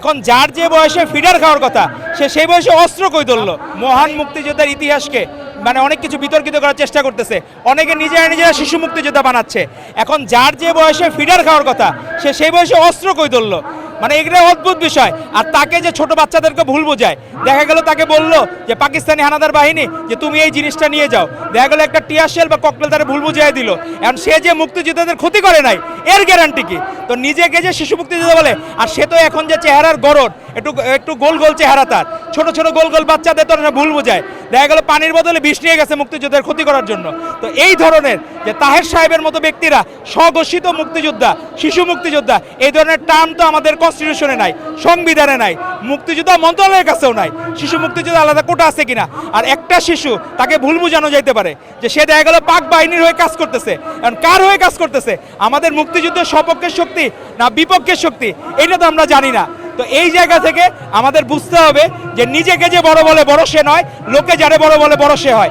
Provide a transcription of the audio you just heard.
এখন যার যে বয়সে ফিডার খাওয়ার কথা সে সেই বয়সে অস্ত্র কই ধরলো। মহান মুক্তিযোদ্ধার ইতিহাসকে মানে অনেক কিছু বিতর্কিত করার চেষ্টা করতেছে, অনেকে নিজেরা শিশু মুক্তিযোদ্ধা বানাচ্ছে। এখন যার যে বয়সে ফিডার খাওয়ার কথা সে সেই বয়সে অস্ত্র কই ধরলো, মানে এগুলো অদ্ভুত বিষয়। আর তাকে যে ছোট বাচ্চাদেরকে ভুল বোঝায়, দেখা গেল তাকে বললো যে পাকিস্তানি হানাদার বাহিনী যে তুমি এই জিনিসটা নিয়ে যাও, দেখা গেল একটা টিয়ার শেল বা ককটেল তারা ভুল বুঝিয়ে দিল। এখন সে যে মুক্তিযোদ্ধাদের ক্ষতি করে নাই এর গ্যারান্টি কি? তো নিজেকে যে শিশু মুক্তিযোদ্ধা বলে, আর সে তো এখন যে চেহারার গড়ন একটু একটু গোল গোল চেহারা, তার ছোট ছোট গোল গোল বাচ্চাদের তো ভুল বোঝায়, দেখা গেল পানির বদলে বিষ নিয়ে গেছে মুক্তিযোদ্ধার ক্ষতি করার জন্য। তো এই ধরনের যে তাহের সাহেবের মতো ব্যক্তিরা স্বঘোষিত মুক্তিযোদ্ধা, শিশু মুক্তিযোদ্ধা, এই ধরনের টার্ম তো আমাদের কনস্টিটিউশনে নাই, সংবিধানে নাই, মুক্তিযোদ্ধা মন্ত্রণালয়ের কাছেও নাই। শিশু মুক্তিযোদ্ধা আলাদা কোটা আছে কিনা? আর একটা শিশু তাকে ভুল বোঝানো যাইতে পারে যে সে দেখা গেল পাক বাহিনীর হয়ে কাজ করতেছে। কারণ কার হয়ে কাজ করতেছে? আমাদের মুক্তিযুদ্ধের সপক্ষের শক্তি না বিপক্ষের শক্তি, এটা তো আমরা জানি না। তো এই জায়গা থেকে আমাদের বুঝতে হবে যে নিজেকে যে বড় বলে বড় সে নয়, লোকে যারে বড় বলে বড় সে হয়।